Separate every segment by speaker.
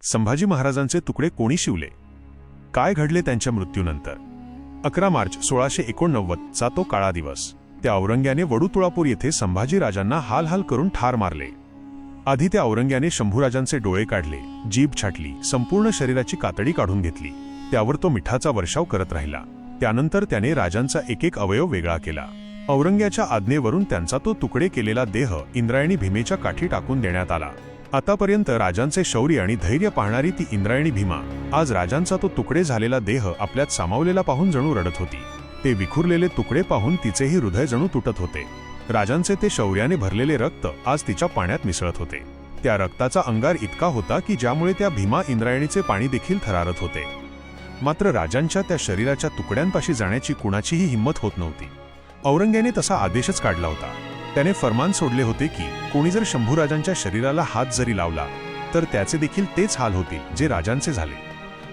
Speaker 1: संभाजी महाराजांचे तुकडे कोणी शिवले? काय घडले त्यांच्या मृत्यूनंतर? 11 मार्च 1689 चा तो काळा दिवस. त्या औरंग्याने वडूतुळापूर येथे संभाजी राजांना हाल करून ठार मारले. आधी त्या औरंग्याने शंभूराजांचे डोळे काढले, जीभ छाटली, संपूर्ण शरीराची कातडी काढून घेतली. त्यावर तो मिठाचा वर्षाव करत राहिला. त्यानंतर त्याने राजांचा एक अवयव वेगळा केला. औरंग्याच्या आज्ञेवरून त्यांचा तो तुकडे केलेला देह इंद्रायणी भीमेच्या काठी टाकून देण्यात आला. आतापर्यंत राजांचे शौर्य आणि धैर्य पाहणारी ती इंद्रायणी भीमा आज राजांचा तो तुकडे झालेला देह आपल्यात सामावलेला पाहून जणू रडत होती. ते विखुरलेले तुकडे पाहून तिचेही हृदय जणू तुटत होते. राजांचे ते शौर्याने भरलेले रक्त आज तिच्या पाण्यात मिसळत होते. त्या रक्ताचा अंगार इतका होता की ज्यामुळे त्या भीमा इंद्रायणीचे पाणी देखील थरारत होते. मात्र राजांच्या त्या शरीराच्या तुकड्यांपाशी जाण्याची कुणाचीही हिंमत होत नव्हती. औरंग्याने तसा आदेशच काढला होता. त्याने फरमान सोडले होते की कोणी जर शंभूराजांच्या शरीराला हात जरी लावला तर त्याचे देखील तेच हाल होतील जे राजांचे झाले.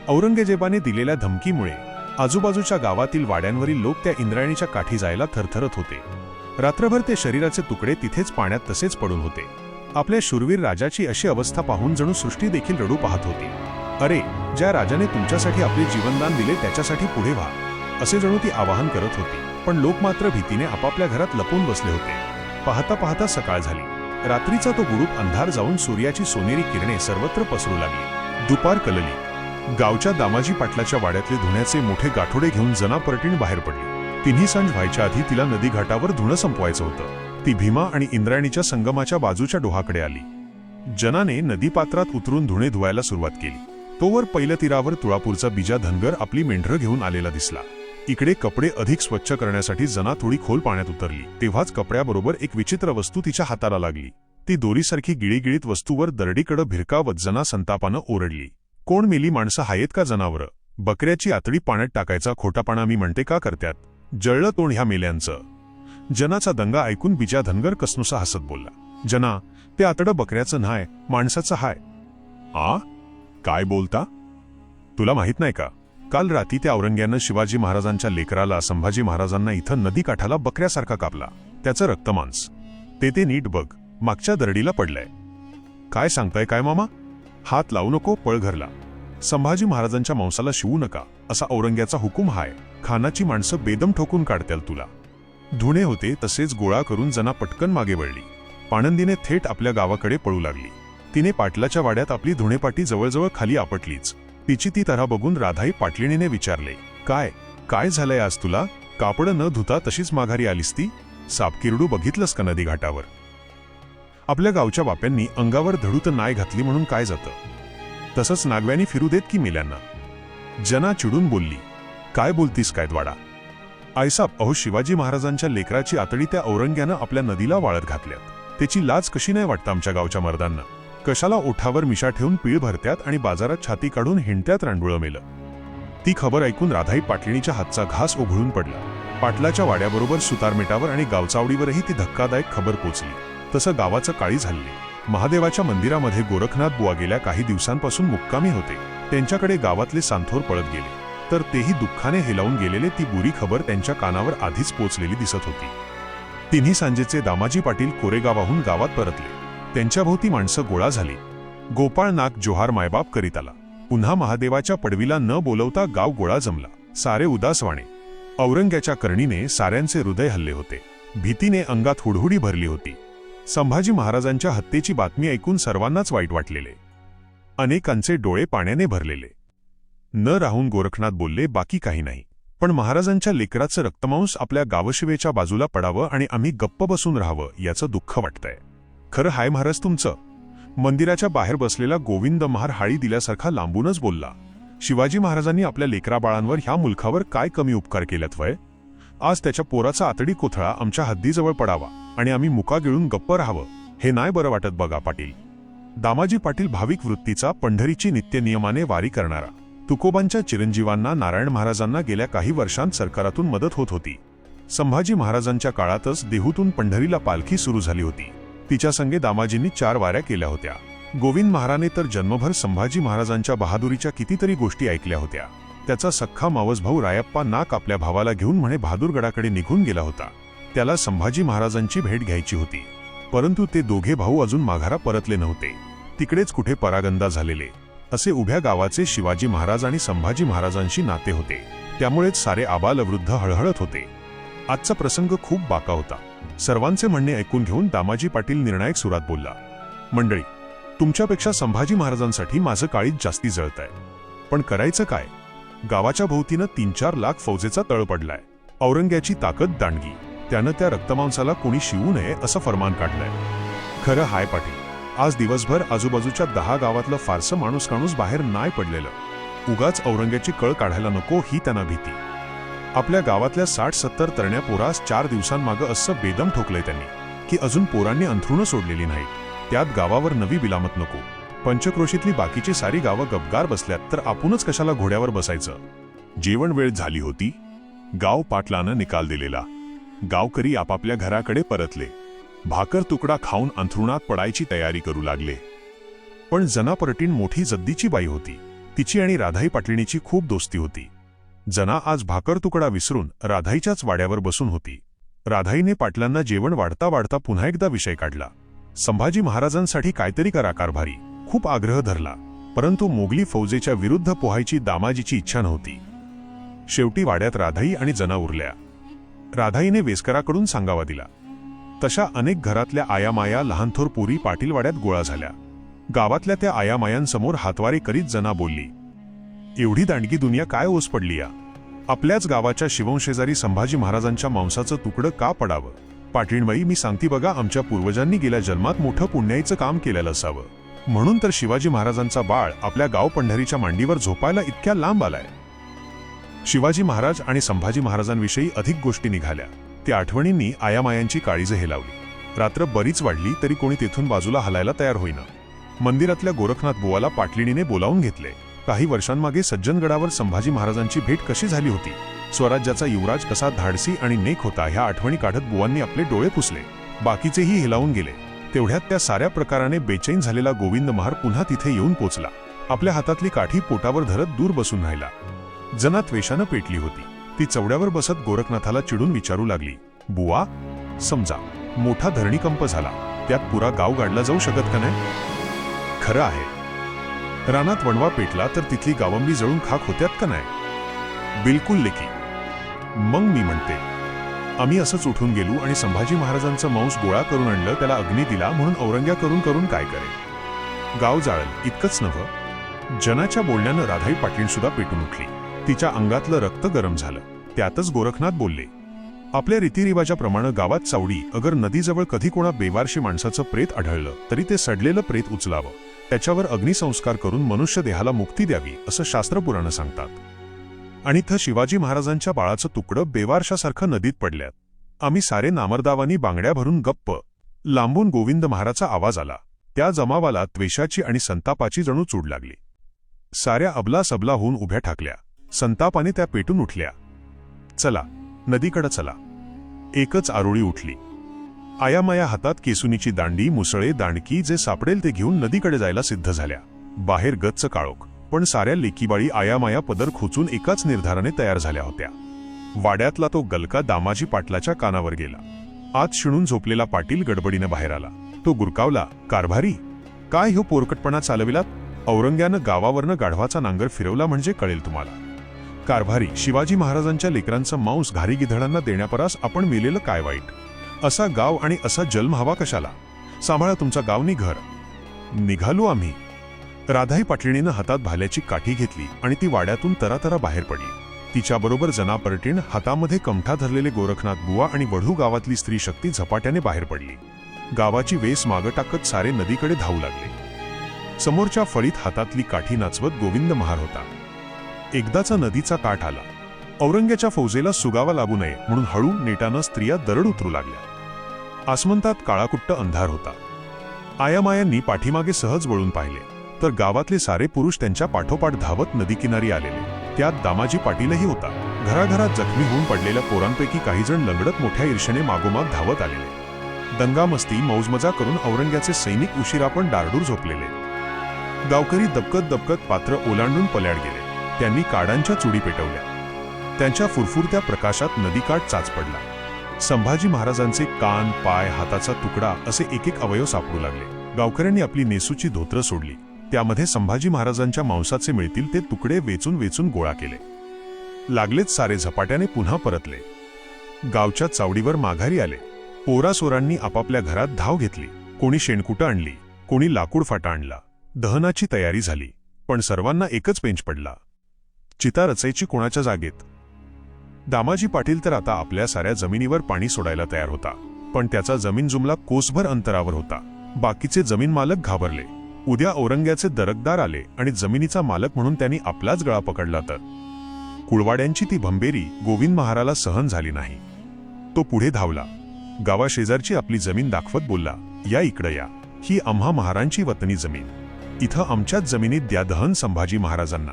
Speaker 1: औरंगजेबाने दिलेल्या धमकीमुळे आजूबाजूच्या गावातील वाड्यांवरील लोक त्या इंद्रायणीच्या काठी जायला थरथरत होते. रात्रभर ते शरीराचे तुकडे तिथेच पाण्यात तसेच पडून होते. आपल्या शूरवीर राजाची अशी अवस्था पाहून जणू सृष्टी देखील रडू पाहत होती. अरे, ज्या राजाने तुमच्यासाठी आपले जीवनदान दिले त्याच्यासाठी पुढे व्हा, असे जणू ती आवाहन करत होती. पण लोक मात्र भीतीने आपापल्या घरात लपून बसले होते. पाहता पाहता सकाळ झाली. रात्रीचा तो गुडूप अंधार जाऊन सूर्याची सोनेरी किरणे सर्वत्र पसरू लागली. दुपार कलली. गावच्या दामाजी पाटलाच्या वाड्यातले धुण्याचे मोठे गाठोडे घेऊन जना परटीण बाहेर पडली. तिन्ही सांज व्हायच्या आधी तिला नदी घाटावर धुणं संपवायचं होतं. ती भीमा आणि इंद्रायणीच्या संगमाच्या बाजूच्या डोहाकडे आली. जनाने नदीपात्रात उतरून धुणे धुवायला सुरुवात केली. तोवर पहिल्या तीरावर तुळापूरचा बिजा धनगर आपली मेंढरं घेऊन आलेला दिसला. इकडे कपडे अधिक स्वच्छ करण्यासाठी जना थोडी खोल पाण्यात उतरली. तेव्हाच कपड्याबरोबर एक विचित्र वस्तू तिच्या हाताला लागली. ती दोरीसारखी गिळीगिळीत वस्तूवर दरडीकडं भिरकावत जना संतापानं ओरडली. कोण मेली माणसं आहेत का जनावरं? बकऱ्याची आतडी पाण्यात टाकायचा खोटापणा मी म्हणते का करत्यात? जळलं तोंड ह्या मेल्यांचं. जनाचा दंगा ऐकून बिजा धनगर कसनुसा हसत बोलला. जना, ते आतडं बकऱ्याचं न्हाय, माणसाचं हाय. आ? काय बोलता? तुला माहित नाही का? काल रात्री त्या औरंग्यानं शिवाजी महाराजांच्या लेकराला संभाजी महाराजांना इथं नदी काठाला बकऱ्यासारखा कापला. त्याचं रक्तमांस ते नीट बघ, मागच्या दरडीला पडलंय. काय सांगताय काय मामा? हात लावू नको, पळ घरला. संभाजी महाराजांच्या मांसाला शिवू नका असा औरंग्याचा हुकूम हाय. खानाची माणसं बेदम ठोकून काढतील तुला. धुणे होते तसेच गोळा करून जना पटकन मागे वळली. पाणंदीने थेट आपल्या गावाकडे पळू लागली. तिने पाटलाच्या वाड्यात आपली धुणेपाटी जवळजवळ खाली आपटलीच. तिची ती तऱ्हा बघून राधाई पाटलिणीने विचारले, काय झालंय आज तुला? कापडं न धुता तशीच माघारी आलीस ती? सापकिरडू बघितलंस का नदी घाटावर? आपल्या गावच्या बाप्यांनी अंगावर धडूत नाय घातली म्हणून काय जातं? तसंच नागव्यानी फिरू देत की मेल्यांना? जना चिडून बोलली. काय बोलतीस काय द्वाडा? आईसाब, अहो, शिवाजी महाराजांच्या लेकराची आतडी त्या औरंग्यानं आपल्या नदीला वाळत घातल्यात. त्याची लाज कशी नाही वाटतं आमच्या गावच्या मर्दांना? कशाला ओठावर मिशा ठेवून पीळ भरत्यात आणि बाजारात छाती काढून हिंडत्यात रांडुळं मेलं. ती खबर ऐकून राधाई पाटलिणीच्या हातचा घास ओघळून पडला. पाटलाच्या वाड्याबरोबर सुतारमेटावर आणि गावचावडीवरही ती धक्कादायक खबर पोचली. तसं गावाचं काळी झाले. महादेवाच्या मंदिरामध्ये गोरखनाथ बुवा गेल्या काही दिवसांपासून मुक्कामी होते. त्यांच्याकडे गावातले सांथोर पळत गेले, तर तेही दुःखाने हेलावून गेलेले. ती बुरी खबर त्यांच्या कानावर आधीच पोचलेली दिसत होती. तिन्ही सांजेचे दामाजी पाटील कोरेगावाहून गावात परतले. त्यांच्याभोवती माणसं गोळा झाली. गोपाळ नाग जोहार मायबाप करीत आला. पुन्हा महादेवाच्या पडवीला न बोलवता गाव गोळा जमला. सारे उदासवाणे. औरंग्याच्या करणीने साऱ्यांचे हृदय हल्ले होते. भीतीने अंगात हुडहुडी भरली होती. संभाजी महाराजांच्या हत्येची बातमी ऐकून सर्वांनाच वाईट वाटलेले. अनेकांचे डोळे पाण्याने भरलेले. न राहून गोरखनाथ बोलले, बाकी काही नाही, पण महाराजांच्या लेकराचं रक्तमांस आपल्या गावशिवेच्या बाजूला पडावं आणि आम्ही गप्प बसून राहावं याचं दुःख वाटतंय. खरं हाय महाराज तुमचं? मंदिराच्या बाहेर बसलेला गोविंद महार हाळी दिल्यासारखा लांबूनच बोलला. शिवाजी महाराजांनी आपल्या लेकराबाळांवर ह्या मुलखावर काय कमी उपकार केल्यात वय? आज त्याच्या पोराचा आतडी कोथळा आमच्या हद्दीजवळ पडावा आणि आम्ही मुका गिळून गप्प राहावं, हे नाही बरं वाटत बघा पाटील. दामाजी पाटील भाविक वृत्तीचा, पंढरीची नित्यनियमाने वारी करणारा. तुकोबांच्या चिरंजीवांना नारायण महाराजांना गेल्या काही वर्षांत सरकारातून मदत होत होती. संभाजी महाराजांच्या काळातच देहूतून पंढरीला पालखी सुरू झाली होती. तिच्या संगे दामाजींनी 4 वाऱ्या केल्या होत्या. गोविंद महाराने तर जन्मभर संभाजी महाराजांच्या बहादुरीच्या कितीतरी गोष्टी ऐकल्या होत्या. त्याचा सख्खा मावस भाऊ रायप्पा नाक आपल्या भावाला घेऊन म्हणे बहादूरगडाकडे निघून गेला होता. त्याला संभाजी महाराजांची भेट घ्यायची होती. परंतु ते दोघे भाऊ अजून माघारा परतले नव्हते. तिकडेच कुठे परागंदा झालेले. असे उभ्या गावाचे शिवाजी महाराज आणि संभाजी महाराजांशी नाते होते. त्यामुळेच सारे आबालवृद्ध हळहळत होते. आजचा प्रसंग खूप बाका होता. सर्वांचे म्हणणे ऐकून घेऊन दामाजी पाटील निर्णायक सुरात बोलला, मंडळी, तुमच्यापेक्षा संभाजी महाराजांसाठी माझं काळीज जास्ती जळतंय. पण करायचं काय? गावाच्या भोवतीनं 3-4 लाख फौजेचा तळ पडलाय. औरंग्याची ताकद दांडगी. त्यानं त्या रक्तमांसाला कोणी शिवू नये असं फरमान काढलंय. खरं हाय पाटील, आज दिवसभर आजूबाजूच्या 10 गावातलं फारसं माणूस बाहेर नाही पडलेलं. उगाच औरंग्याची कळ काढायला नको ही त्यांना भीती. आपल्या गावातल्या 60-70 तरण्या पोरास 4 दिवसांमागं असं बेदम ठोकलंय त्यांनी की अजून पोरांनी अंथरुणं सोडलेली नाहीत. त्यात गावावर नवी बिलामत नको. पंचक्रोशीतली बाकीची सारी गावं गपगार बसल्यात तर आपणच कशाला घोड्यावर बसायचं? जेवण वेळ झाली होती. गाव पाटलानं निकाल दिलेला. गावकरी आपापल्या घराकडे परतले. भाकर तुकडा खाऊन अंथरुणात पडायची तयारी करू लागले. पण जना परटीण मोठी जद्दीची बाई होती. तिची आणि राधाई पाटलिणीची खूप दोस्ती होती. जना आज भाकर तुकडा विसरून राधाईच्याच वाड्यावर बसून होती. राधाईने पाटलांना जेवण वाढता वाढता पुन्हा एकदा विषय काढला. संभाजी महाराजांसाठी काहीतरी करा कारभारी. खूप आग्रह धरला, परंतु मोगली फौजेच्या विरुद्ध पोहायची दामाजीची इच्छा नव्हती. शेवटी वाड्यात राधाई आणि जना उरल्या. राधाईने वेस्कराकडून सांगावा दिला. तशा अनेक घरातल्या आयामाया लहानथोर पोरी पाटील वाड्यात गोळा झाल्या. गावातल्या त्या आयामायांसमोर हातवारे करीत जना बोलली, एवढी दांडगी दुनिया काय ओस पडली या? आपल्याच गावाच्या शिवंशेजारी संभाजी महाराजांच्या मांसाचं तुकडं का पडावं? पाटीणबाई, मी सांगती बघा, आमच्या पूर्वजांनी गेल्या जन्मात मोठं पुण्याईचं काम केलेलं असावं. म्हणून तर शिवाजी महाराजांचा बाळ आपल्या गाव पंढरीच्या मांडीवर झोपायला इतक्या लांब आलाय. शिवाजी महाराज आणि संभाजी महाराजांविषयी अधिक गोष्टी निघाल्या. त्या आठवणींनी आयामायांची काळीज हेलावली. रात्र बरीच वाढली तरी कोणी तेथून बाजूला हलायला तयार होईना. मंदिरातल्या गोरखनाथ बुवाला पाटलिणीने बोलावून घेतले. काही वर्षांमागे सज्जनगडावर संभाजी महाराजांची भेट कशी झाली होती, स्वराज्याचा युवराज कसा धाडसी आणि नेक होता, ह्या आठवणी काढत बुवांनी आपले डोळे पुसले. बाकीचेही हेलावून गेले. तेवढ्यात त्या साऱ्या प्रकाराने बेचैन झालेला गोविंद महार पुन्हा तिथे येऊन पोचला. आपल्या हातातली काठी पोटावर धरत दूर बसून राहिला. जना त्वेषानं पेटली होती. ती चवड्यावर बसत गोरखनाथाला चिडून विचारू लागली, बुवा, समजा मोठा धरणीकंप झाला, त्यात पुरा गाव गाडला जाऊ शकत का नाही? खरं आहे. रानात वणवा पेटला तर तिथली गावंबी जळून खाक होत्यात का नाही? बिलकुल लेकी. मग मी म्हणते, आम्ही असंच उठून गेलो आणि संभाजी महाराजांचं मांस गोळा करून आणलं, त्याला अग्नी दिला म्हणून औरंग्या करून करून काय करेल? गाव जाळल इतकंच नव्हं. जनाच्या बोलण्यानं राधाई पाटील सुद्धा पेटून उठली. तिच्या अंगातलं रक्त गरम झालं. त्यातच गोरखनाथ बोलले, आपल्या रीतिरिवाजाप्रमाणे गावात चावडी अगर नदीजवळ कधी कोणा बेवारशी माणसाचं प्रेत आढळलं तरी ते सडलेलं प्रेत उचलावं, त्याच्यावर अग्निसंस्कार करून मनुष्य देहाला मुक्ती द्यावी असं शास्त्रपुराणं सांगतात. आणि इथं शिवाजी महाराजांच्या बाळाचं तुकडं बेवारशासारखं नदीत पडल्यात. आम्ही सारे नामर्दावानी बांगड्या भरून गप्प. लांबून गोविंद महाराचा आवाज आला. त्या जमावाला त्वेषाची आणि संतापाची जणू चूड लागली. साऱ्या अबला होऊन उभ्या ठाकल्या. संतापाने त्या पेटून उठल्या. चला, नदीकडं चला. एकच आरोळी उठली. आयामाया हातात केसुनीची दांडी, मुसळे, दांडकी जे सापडेल ते घेऊन नदीकडे जायला सिद्ध झाल्या. बाहेर गच्च काळोख, पण साऱ्या लेकीबाळी आयामाया पदर खोचून एकाच निर्धाराने तयार झाल्या होत्या. वाड्यातला तो गलका दामाजी पाटलाच्या कानावर गेला. आत शिणून झोपलेला पाटील गडबडीनं बाहेर आला. तो गुरकावला, कारभारी, काय ह्यो पोरकटपणा चालविलात? औरंग्यानं गावावरनं गाढवाचा नांगर फिरवला म्हणजे कळेल तुम्हाला. कारभारी, शिवाजी महाराजांच्या लेकरांचं मांस घारी गिधडांना देण्यापरास आपण मेलेलं काय वाईट? असा गाव आणि असा जन्म हवा कशाला? सांभाळा तुमचा गावनी घर. निघालो आम्ही. राधाई पाटलिणीनं हातात भाल्याची काठी घेतली आणि ती वाड्यातून तरातरा बाहेर पडली. तिच्याबरोबर जना परटीण, हातामध्ये कमठा धरलेले गोरखनाथ बुवा आणि वढू गावातली स्त्री शक्ती झपाट्याने बाहेर पडली. गावाची वेस मागं टाकत सारे नदीकडे धावू लागले. समोरच्या फळीत हातातली काठी नाचवत गोविंद महार होता. एकदाचा नदीचा काठ आला. औरंग्याच्या फौजेला सुगावा लागू नये म्हणून हळू नेटानं स्त्रिया दरड उतरू लागल्या. आसमंतात काळाकुट्ट अंधार होता. आयामायांनी पाठीमागे सहज वळून पाहिले तर गावातले सारे पुरुष त्यांच्या पाठोपाठ धावत नदीकिनारी आलेले. त्यात दामाजी पाटीलही होता. घराघरात जखमी होऊन पडलेल्या पोरांपैकी काही जण लंगडत मोठ्या ईर्षेने मागोमाग धावत आलेले. दंगामस्ती मौजमजा करून औरंग्याचे सैनिक उशिरा पण डारडूर झोपलेले. गावकरी दबकत पात्र ओलांडून पल्याड गेले. त्यांनी काडांच्या चुडी पेटवल्या. त्यांच्या फुरफुरत्या प्रकाशात नदीकाठ चाच पडला. संभाजी महाराजांचे कान, पाय, हाताचा तुकडा असे एक एक अवयव सापडू लागले. गावकऱ्यांनी आपली नेसूची धोत्रं सोडली. त्यामध्ये संभाजी महाराजांच्या मांसाचे मिळतील ते तुकडे वेचून वेचून गोळा केले. लागलेच सारे झपाट्याने पुन्हा परतले. गावच्या चावडीवर माघारी आले. पोरासोरांनी आपापल्या घरात धाव घेतली. कोणी शेणकुटं आणली, कोणी लाकूड फाटा आणला. दहनाची तयारी झाली. पण सर्वांना एकच पेंच पडला. चिता रचायची कोणाच्या जागेत? दामाजी पाटील तर आता आपल्या साऱ्या जमिनीवर पाणी सोडायला तयार होता, पण त्याचा जमीन जुमला कोसभर अंतरावर होता. बाकीचे जमीन मालक घाबरले. उद्या औरंग्याचे दरकदार आले आणि जमिनीचा मालक म्हणून त्यांनी आपलाच गळा पकडला तर? कुळवाड्यांची ती भंबेरी गोविंद महाराला सहन झाली नाही. तो पुढे धावला. गावाशेजारची आपली जमीन दाखवत बोलला, या इकडं या. ही आम्हा महारांची वतनी जमीन. इथं आमच्याच जमिनीत द्या दहन संभाजी महाराजांना.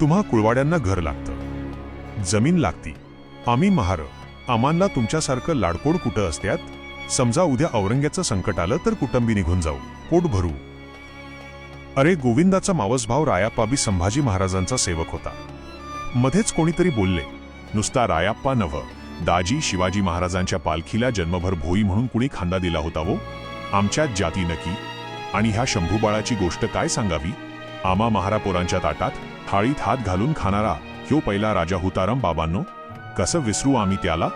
Speaker 1: तुम्हा कुळवाड्यांना घर लागतं, जमीन लागती. आम्ही महार, आम्हाला तुमच्यासारखं लाडकोड कुठं असत्यात? समजा उद्या औरंग्याचं संकट आलं तर कुटुंबी निघून जाऊ, पोट भरू. अरे गोविंदाचा मावस भाव रायाप्पाबी संभाजी महाराजांचा सेवक होता. मध्येच कोणीतरी बोलले, नुसता रायाप्पा नव्ह, दाजी शिवाजी महाराजांच्या पालखीला जन्मभर भोई म्हणून कुणी खांदा दिला होता वो? आमच्याच जाती नकी. आणि ह्या शंभूबाळाची गोष्ट काय सांगावी? आम्हा महारापोरांच्या ताटात थाळीत हात घालून खाणारा ह्यो पहिला राजा हुताराम बाबांनो, कसं विसरू आम्ही त्याला?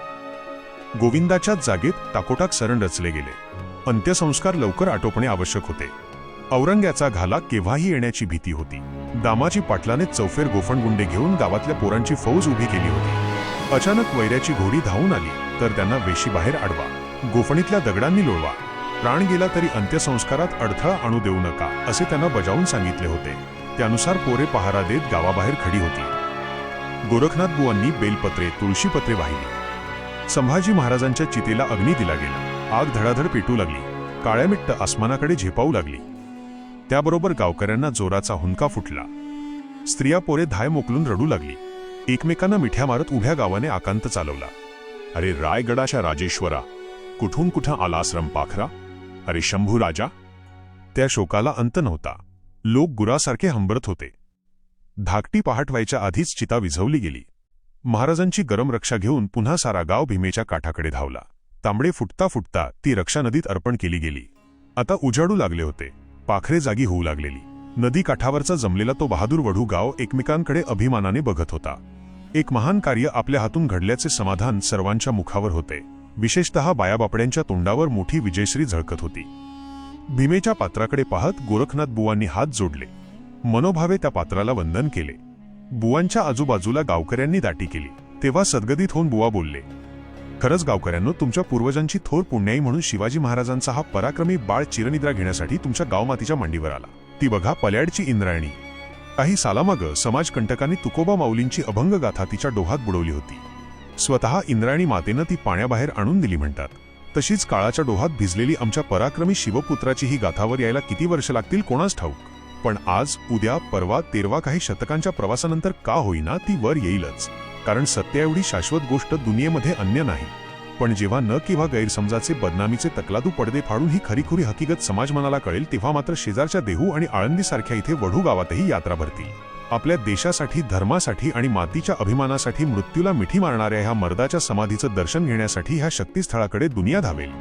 Speaker 1: गोविंदाच्याच जागेत टाकोटाक सरण रचले गेले. अंत्यसंस्कार लवकर आटोपणे आवश्यक होते. औरंग्याचा घाला केव्हाही येण्याची भीती होती. दामाजी पाटलाने चौफेर गोफणगुंडे घेऊन गावातल्या पोरांची फौज उभी केली होती. अचानक वैऱ्याची घोडी धावून आली तर त्यांना वेशीबाहेर अडवा, गोफणीतल्या दगडांनी लोळवा. प्राण गेला तरी अंत्यसंस्कारात अडथळा आणू देऊ नका असे त्यांना बजावून सांगितले होते. त्यानुसार पोरे पहारा देत गावाबाहेर खडी होती. गोरखनाथ बुवांनी बेलपत्रे, तुळशीपत्रे वाहिली. संभाजी महाराजांच्या चितेला अग्नी दिला गेला. आग धडाधड पेटू लागली. काळ्यामिट्ट आसमानाकडे झेपावू लागली. त्याबरोबर गावकऱ्यांना जोराचा हुंका फुटला. स्त्रिया पोरे धाय मोकलून रडू लागली. एकमेकांना मिठ्या मारत उभ्या गावाने आकांत चालवला. अरे रायगडाच्या राजेश्वरा, कुठून कुठं आलास रंपाखरा? अरे शंभू राजा. त्या शोकाला अंत नव्हता. लोक गुरासारखे हंबरत होते. धाकटी पहाट व्हायच्या आधीच चिता विझवली गेली. महाराजांची गरम रक्षा घेऊन पुन्हा सारा गाव भीमेच्या काठाकडे धावला. तांबडे फुटता फुटता ती रक्षा नदीत अर्पण केली गेली. आता उजाडू लागले होते. पाखरे जागी होऊ लागलेली. नदी काठावरचा जमलेला तो बहादूर वढू गाव एकमेकांकडे अभिमानाने बघत होता. एक महान कार्य आपल्या हातून घडल्याचे समाधान सर्वांच्या मुखावर होते. विशेषतः बायाबापड्यांच्या तोंडावर मोठी विजयश्री झळकत होती. भीमेच्या पात्राकडे पाहत गोरखनाथ बुवांनी हात जोडले. मनोभावे त्या पात्राला वंदन केले. बुवांच्या आजूबाजूला गावकऱ्यांनी दाटी केली. तेव्हा सद्गदित होऊन बुवा बोलले, खरंच गावकऱ्यांनो, तुमच्या पूर्वजांची थोर पुण्याई म्हणून शिवाजी महाराजांचा हा पराक्रमी बाळ चिरनिद्रा घेण्यासाठी तुमच्या गावमातीच्या मांडीवर आला. ती बघा पल्याडची इंद्रायणी. काही सालामागं समाजकंटकांनी तुकोबा माऊलींची अभंग गाथा तिच्या डोहात बुडवली होती. स्वतः इंद्रायणी मातेनं ती पाण्याबाहेर आणून दिली म्हणतात. तशीच काळाच्या डोहात भिजलेली आमच्या पराक्रमी शिवपुत्राची ही गाथावर यायला किती वर्ष लागतील कोणास ठाऊक. पण आज, उद्या, परवा, तेरवा काही शतकांच्या प्रवासानंतर का होईना ती वर येईलच. कारण सत्य एवढी शाश्वत गोष्ट दुनियेमध्ये अन्य नाही. पण जेव्हा न किंवा गैरसमजाचे बदनामीचे तकलादू पडदे फाडून ही खरीखुरी हकीकत समाजमनाला कळेल, तेव्हा मात्र शेजारच्या देहू आणि आळंदीसारख्या इथे वढू गावातही यात्रा भरतील. आपल्या देशासाठी, धर्मासाठी आणि मातीच्या अभिमानासाठी मृत्यूला मिठी मारणाऱ्या ह्या मर्दाच्या समाधीचं दर्शन घेण्यासाठी ह्या शक्तीस्थळाकडे दुनिया धावेल.